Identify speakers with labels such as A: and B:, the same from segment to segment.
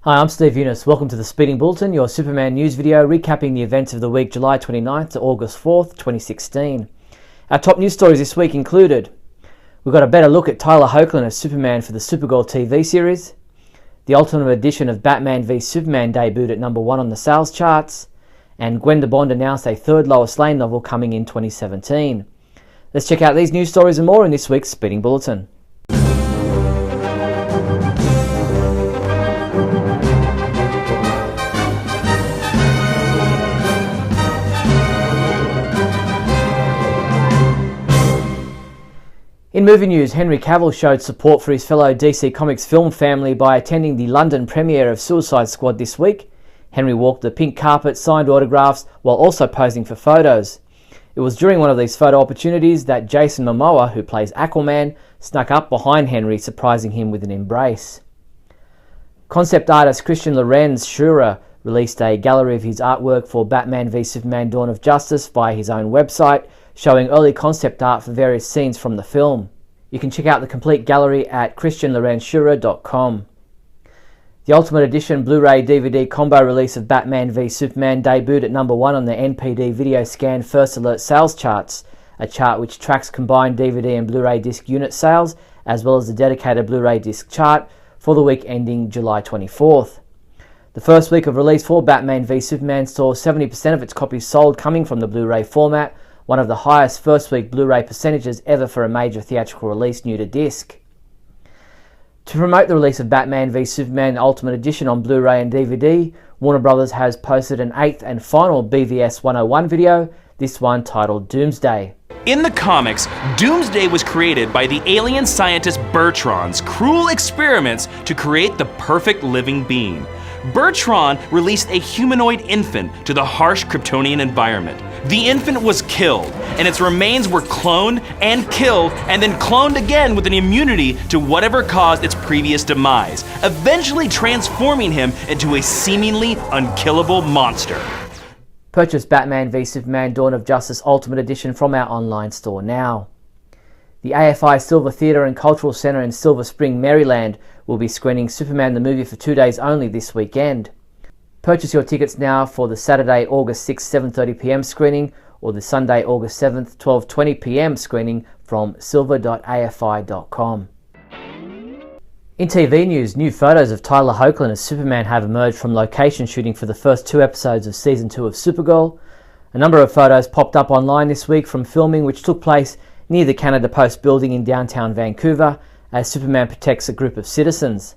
A: Hi, I'm Steve Younis. Welcome to the Speeding Bulletin, your Superman news video recapping the events of the week July 29th to August 4th, 2016. Our top news stories this week included: we got a better look at Tyler Hoechlin as Superman for the Supergirl TV series, the Ultimate Edition of Batman v Superman debuted at number 1 on the sales charts, and Gwen de Bond announced a third Lois Lane novel coming in 2017. Let's check out these news stories and more in this week's Speeding Bulletin. In movie news, Henry Cavill showed support for his fellow DC Comics film family by attending the London premiere of Suicide Squad this week. Henry walked the pink carpet, signed autographs, while also posing for photos. It was during one of these photo opportunities that Jason Momoa, who plays Aquaman, snuck up behind Henry, surprising him with an embrace. Concept artist Christian Lorenz Schurer released a gallery of his artwork for Batman v Superman Dawn of Justice via his own website, showing early concept art for various scenes from the film. You can check out the complete gallery at christianlorenzschurer.com. The Ultimate Edition Blu-ray DVD combo release of Batman v Superman debuted at number 1 on the NPD Video Scan First Alert sales charts, a chart which tracks combined DVD and Blu-ray disc unit sales, as well as the dedicated Blu-ray disc chart for the week ending July 24th. The first week of release for Batman v Superman saw 70% of its copies sold coming from the Blu-ray format, one of the highest first-week Blu-ray percentages ever for a major theatrical release new to disc. To promote the release of Batman v Superman Ultimate Edition on Blu-ray and DVD, Warner Bros. Has posted an 8th and final BVS 101 video, this one titled Doomsday.
B: In the comics, Doomsday was created by the alien scientist Bertron's cruel experiments to create the perfect living being. Bertron released a humanoid infant to the harsh Kryptonian environment. The infant was killed, and its remains were cloned and killed, and then cloned again with an immunity to whatever caused its previous demise, eventually transforming him into a seemingly unkillable monster.
A: Purchase Batman v Superman Dawn of Justice Ultimate Edition from our online store now. The AFI Silver Theatre and Cultural Centre in Silver Spring, Maryland will be screening Superman the movie for 2 days only this weekend. Purchase your tickets now for the Saturday, August 6th, 7:30pm screening or the Sunday, August 7th, 12:20pm screening from silver.afi.com. In TV news, new photos of Tyler Hoechlin as Superman have emerged from location shooting for the first 2 episodes of Season 2 of Supergirl. A number of photos popped up online this week from filming which took place near the Canada Post building in downtown Vancouver as Superman protects a group of citizens.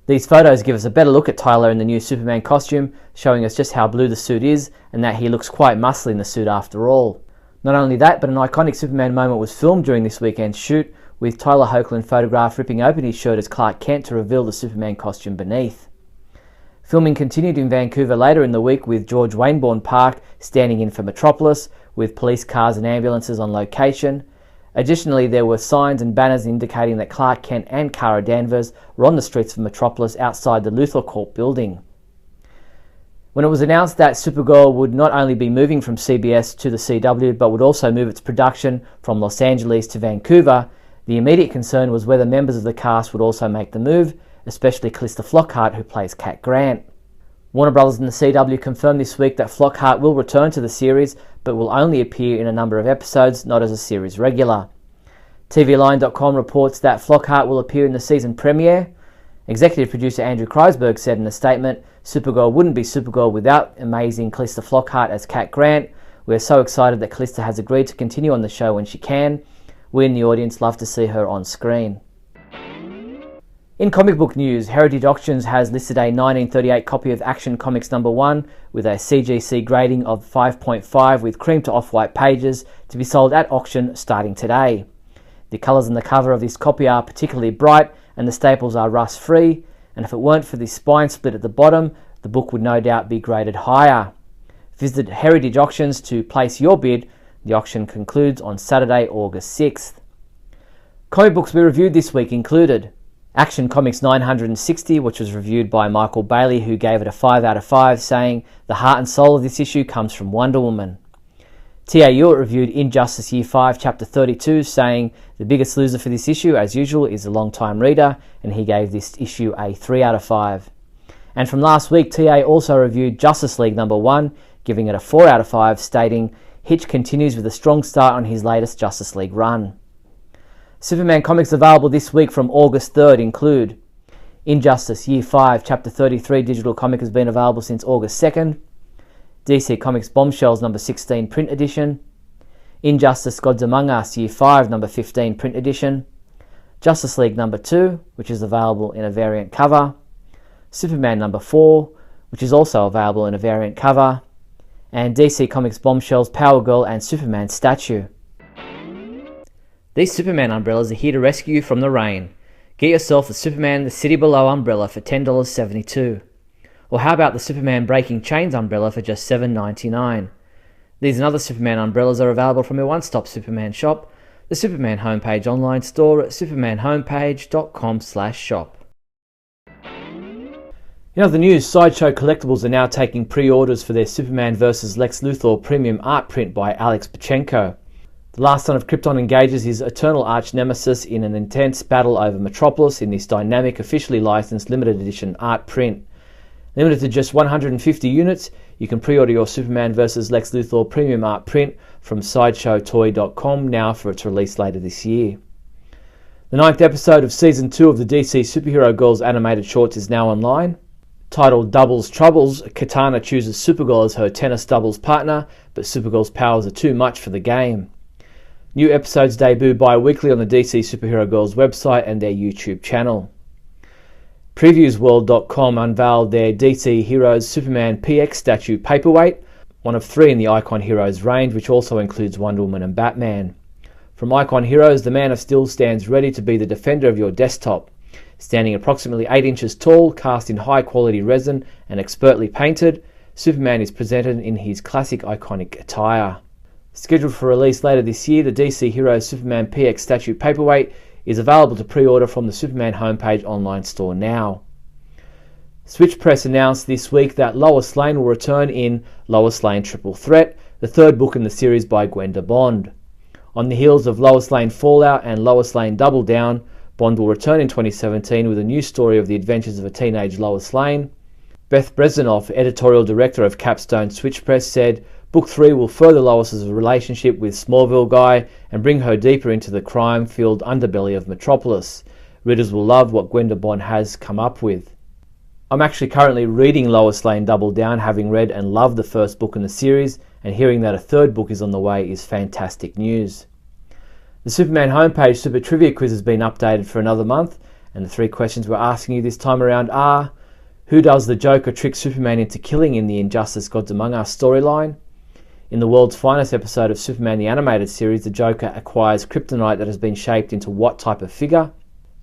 A: These photos give us a better look at Tyler in the new Superman costume, showing us just how blue the suit is and that he looks quite muscly in the suit after all. Not only that, but an iconic Superman moment was filmed during this weekend's shoot, with Tyler Hoechlin photographed ripping open his shirt as Clark Kent to reveal the Superman costume beneath. Filming continued in Vancouver later in the week with George Wainborn Park standing in for Metropolis, with police cars and ambulances on location. Additionally, there were signs and banners indicating that Clark Kent and Kara Danvers were on the streets of Metropolis outside the Luthor Corp building. When it was announced that Supergirl would not only be moving from CBS to the CW, but would also move its production from Los Angeles to Vancouver, the immediate concern was whether members of the cast would also make the move, especially Calista Flockhart, who plays Cat Grant. Warner Bros. And the CW confirmed this week that Flockhart will return to the series, but will only appear in a number of episodes, not as a series regular. TVLine.com reports that Flockhart will appear in the season premiere. Executive producer Andrew Kreisberg said in a statement, "Supergirl wouldn't be Supergirl without amazing Calista Flockhart as Cat Grant. We're so excited that Calista has agreed to continue on the show when she can. We in the audience love to see her on screen." In comic book news, Heritage Auctions has listed a 1938 copy of Action Comics number 1 with a CGC grading of 5.5 with cream to off-white pages to be sold at auction starting today. The colours on the cover of this copy are particularly bright and the staples are rust-free, and if it weren't for the spine split at the bottom, the book would no doubt be graded higher. Visit Heritage Auctions to place your bid. The auction concludes on Saturday, August 6th. Comic books we reviewed this week included Action Comics 960, which was reviewed by Michael Bailey, who gave it a 5 out of 5, saying the heart and soul of this issue comes from Wonder Woman. T.A. Ewart reviewed Injustice Year 5, Chapter 32, saying the biggest loser for this issue, as usual, is a long-time reader, and he gave this issue a 3 out of 5. And from last week, TA also reviewed Justice League number 1, giving it a 4 out of 5, stating, "Hitch continues with a strong start on his latest Justice League run." Superman comics available this week from August 3rd include Injustice Year 5, Chapter 33 digital comic has been available since August 2nd, DC Comics Bombshells number 16 print edition, Injustice Gods Among Us Year 5 number 15 print edition, Justice League number 2, which is available in a variant cover, Superman number 4, which is also available in a variant cover, and DC Comics Bombshells Power Girl and Superman statue. These Superman umbrellas are here to rescue you from the rain. Get yourself the Superman The City Below umbrella for $10.72. Or how about the Superman Breaking Chains umbrella for just $7.99? These and other Superman umbrellas are available from your one-stop Superman shop, the Superman Homepage online store at supermanhomepage.com/shop. In other news, Sideshow Collectibles are now taking pre-orders for their Superman vs. Lex Luthor premium art print by Alex Pachenko. The last son of Krypton engages his eternal arch-nemesis in an intense battle over Metropolis in this dynamic, officially licensed limited edition art print. Limited to just 150 units, you can pre-order your Superman vs. Lex Luthor premium art print from SideshowToy.com now for its release later this year. The 9th episode of Season 2 of the DC Superhero Girls animated shorts is now online. Titled Doubles Troubles, Katana chooses Supergirl as her tennis doubles partner, but Supergirl's powers are too much for the game. New episodes debut bi-weekly on the DC Superhero Girls website and their YouTube channel. Previewsworld.com unveiled their DC Heroes Superman PX statue paperweight, one of 3 in the Icon Heroes range, which also includes Wonder Woman and Batman. From Icon Heroes, the Man of Steel stands ready to be the defender of your desktop. Standing approximately 8 inches tall, cast in high-quality resin and expertly painted, Superman is presented in his classic iconic attire. Scheduled for release later this year, the DC Heroes Superman PX statue paperweight is available to pre-order from the Superman Homepage online store now. Switch Press announced this week that Lois Lane will return in Lois Lane Triple Threat, the 3rd book in the series by Gwenda Bond. On the heels of Lois Lane Fallout and Lois Lane Double Down, Bond will return in 2017 with a new story of the adventures of a teenage Lois Lane. Beth Brezhnev, editorial director of Capstone Switch Press, said, Book 3 will further Lois's relationship with Smallville Guy and bring her deeper into the crime-filled underbelly of Metropolis. Readers will love what Gwenda Bond has come up with. I'm actually currently reading Lois Lane Double Down, having read and loved the 1st book in the series, and hearing that a 3rd book is on the way is fantastic news. The Superman Homepage Super Trivia Quiz has been updated for another month, and the 3 questions we're asking you this time around are: who does the Joker trick Superman into killing in the Injustice Gods Among Us storyline? In the world's finest episode of Superman the Animated Series, the Joker acquires kryptonite that has been shaped into what type of figure?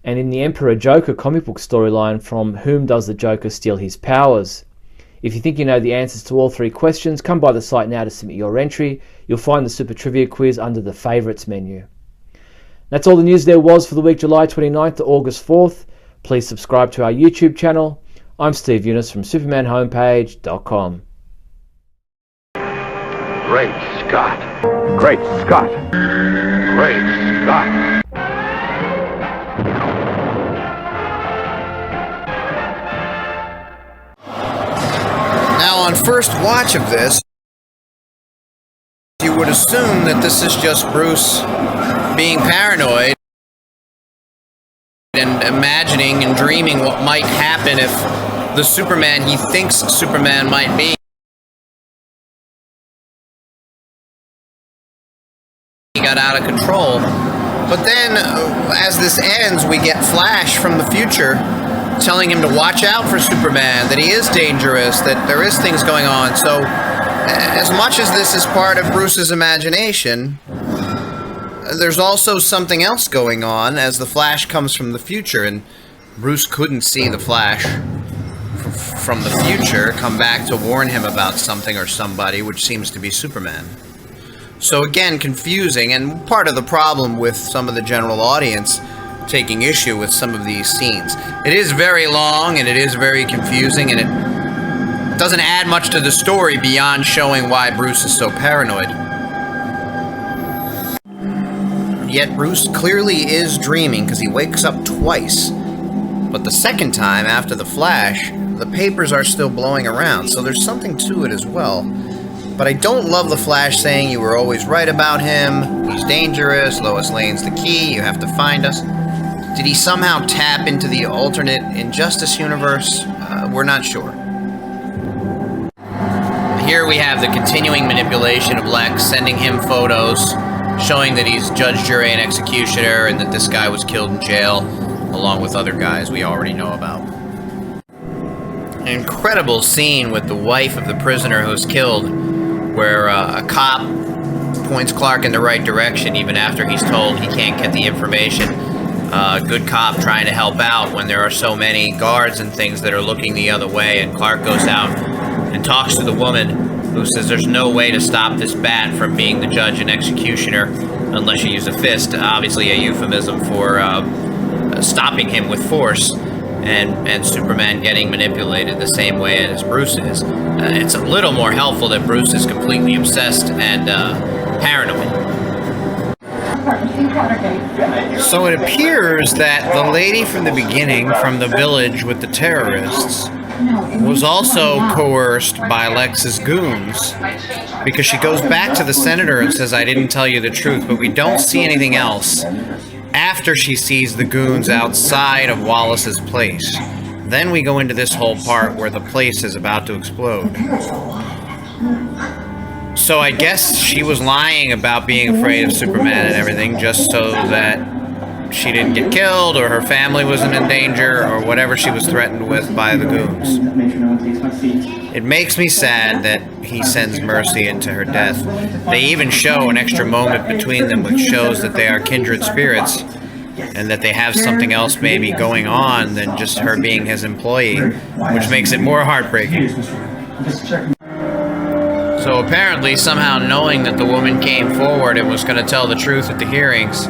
A: And in the Emperor Joker comic book storyline, from whom does the Joker steal his powers? If you think you know the answers to all 3 questions, come by the site now to submit your entry. You'll find the Super Trivia Quiz under the Favourites menu. That's all the news there was for the week July 29th to August 4th. Please subscribe to our YouTube channel. I'm Steve Younis from SupermanHomepage.com.
C: Great Scott! Great Scott! Great Scott!
D: Now, on first watch of this, you would assume that this is just Bruce being paranoid and imagining and dreaming what might happen if the Superman he thinks Superman might be got out of control. But then, as this ends, we get Flash from the future telling him to watch out for Superman, that he is dangerous, that there is things going on. So, as much as this is part of Bruce's imagination, there's also something else going on as the Flash comes from the future, and Bruce couldn't see the Flash from the future come back to warn him about something or somebody, which seems to be Superman. So again, confusing, and part of the problem with some of the general audience taking issue with some of these scenes. It is very long, and it is very confusing, and it doesn't add much to the story beyond showing why Bruce is so paranoid. Yet Bruce clearly is dreaming, because he wakes up twice. But the second time, after the flash, the papers are still blowing around, so there's something to it as well. But I don't love the Flash saying you were always right about him, he's dangerous, Lois Lane's the key, you have to find us. Did he somehow tap into the alternate Injustice universe? We're not sure. Here we have the continuing manipulation of Lex, sending him photos, showing that he's judge, jury, and executioner, and that this guy was killed in jail, along with other guys we already know about. An incredible scene with the wife of the prisoner who was killed, where a cop points Clark in the right direction even after he's told he can't get the information. Good cop trying to help out when there are so many guards and things that are looking the other way, and Clark goes out and talks to the woman who says there's no way to stop this bat from being the judge and executioner unless you use a fist, obviously a euphemism for stopping him with force. And Superman getting manipulated the same way as Bruce is. It's a little more helpful that Bruce is completely obsessed and paranoid. So it appears that the lady from the beginning, from the village with the terrorists, was also coerced by Lex's goons, because she goes back to the senator and says, I didn't tell you the truth, but we don't see anything else after she sees the goons outside of Wallace's place. Then we go into this whole part where the place is about to explode. So I guess she was lying about being afraid of Superman and everything just so that she didn't get killed or her family wasn't in danger or whatever she was threatened with by the goons. It makes me sad that he sends Mercy into her death. They even show an extra moment between them which shows that they are kindred spirits and that they have something else maybe going on than just her being his employee, which makes it more heartbreaking. So apparently, somehow knowing that the woman came forward and was going to tell the truth at the hearings,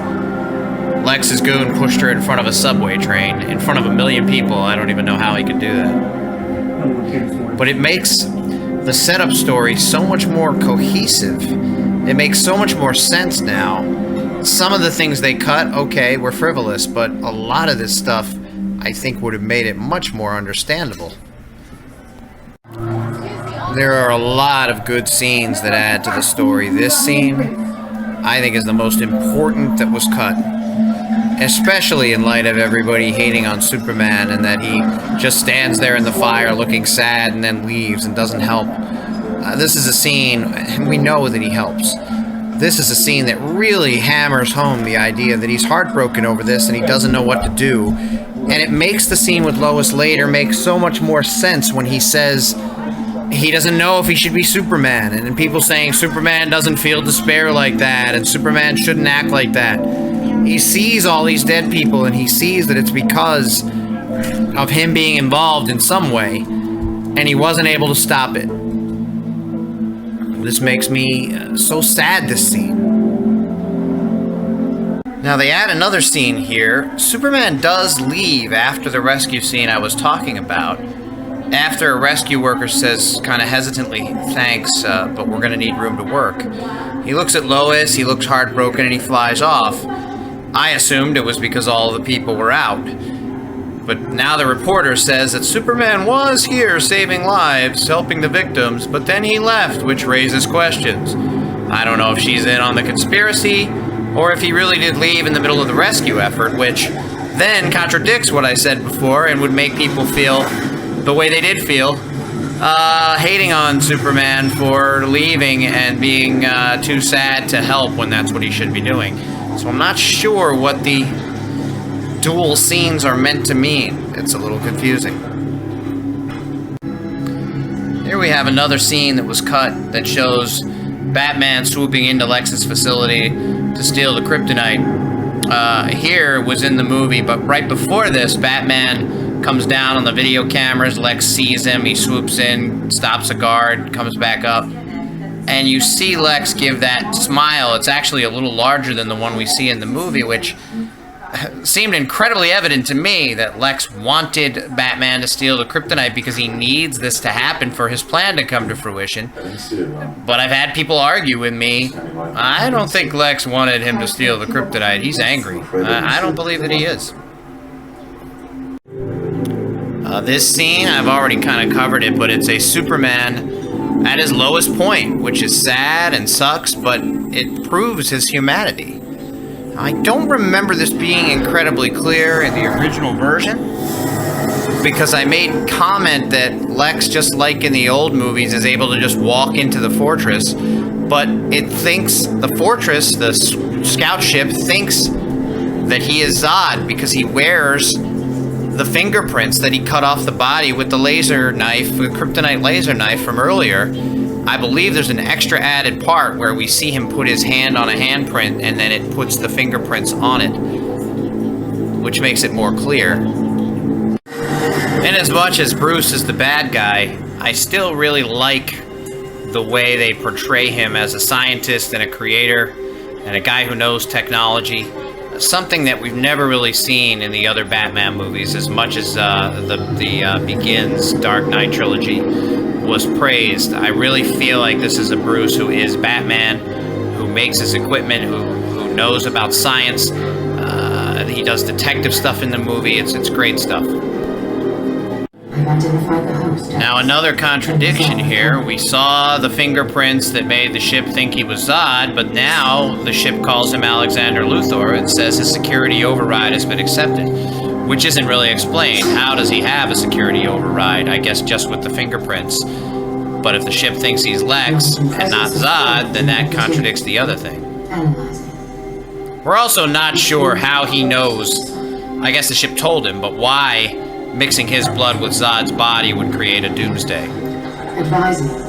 D: Lex's goon pushed her in front of a subway train, in front of 1 million people. I don't even know how he could do that. But it makes the setup story so much more cohesive. It makes so much more sense now. Some of the things they cut, okay, were frivolous, but a lot of this stuff, I think, would have made it much more understandable. There are a lot of good scenes that add to the story. This scene, I think, is the most important that was cut. Especially in light of everybody hating on Superman and that he just stands there in the fire looking sad and then leaves and doesn't help. This is a scene, and we know that he helps. This is a scene that really hammers home the idea that he's heartbroken over this and he doesn't know what to do. And it makes the scene with Lois later make so much more sense when he says he doesn't know if he should be Superman. And then people saying Superman doesn't feel despair like that and Superman shouldn't act like that. He sees all these dead people and he sees that it's because of him being involved in some way and he wasn't able to stop it. This makes me so sad, this scene. Now they add another scene here. Superman does leave after the rescue scene I was talking about. After a rescue worker says, kind of hesitantly, thanks, but we're going to need room to work. He looks at Lois, he looks heartbroken, and he flies off. I assumed it was because all the people were out. But now the reporter says that Superman was here saving lives, helping the victims, but then he left, which raises questions. I don't know if she's in on the conspiracy, or if he really did leave in the middle of the rescue effort, which then contradicts what I said before and would make people feel the way they did feel, hating on Superman for leaving and being too sad to help when that's what he should be doing. So I'm not sure what the dual scenes are meant to mean. It's a little confusing. Here we have another scene that was cut that shows Batman swooping into Lex's facility to steal the kryptonite. Here was in the movie, but right before this, Batman comes down on the video cameras, Lex sees him, he swoops in, stops a guard, comes back up, and you see Lex give that smile. It's actually a little larger than the one we see in the movie, which seemed incredibly evident to me that Lex wanted Batman to steal the kryptonite because he needs this to happen for his plan to come to fruition. But I've had people argue with me, I don't think Lex wanted him to steal the kryptonite. He's angry. I don't believe that he is. This scene, I've already kind of covered it, but it's a Superman at his lowest point, which is sad and sucks, but it proves his humanity. I don't remember this being incredibly clear in the original version, because I made comment that Lex, just like in the old movies, is able to just walk into the fortress, but it thinks the fortress, the scout ship, thinks that he is Zod because he wears the fingerprints that he cut off the body with the laser knife, the kryptonite laser knife from earlier. I believe there's an extra added part where we see him put his hand on a handprint and then it puts the fingerprints on it, which makes it more clear. And as much as Bruce is the bad guy, I still really like the way they portray him as a scientist and a creator and a guy who knows technology. Something that we've never really seen in the other Batman movies, as much as the Begins Dark Knight trilogy was praised. I really feel like this is a Bruce who is Batman, who makes his equipment, who knows about science. He does detective stuff in the movie. It's great stuff. Now, another contradiction here. We saw the fingerprints that made the ship think he was Zod, but now the ship calls him Alexander Luthor and says his security override has been accepted, which isn't really explained. How does he have a security override? I guess just with the fingerprints. But if the ship thinks he's Lex and not Zod, then that contradicts the other thing. We're also not sure how he knows. I guess the ship told him, but why mixing his blood with Zod's body would create a Doomsday.
E: Advising.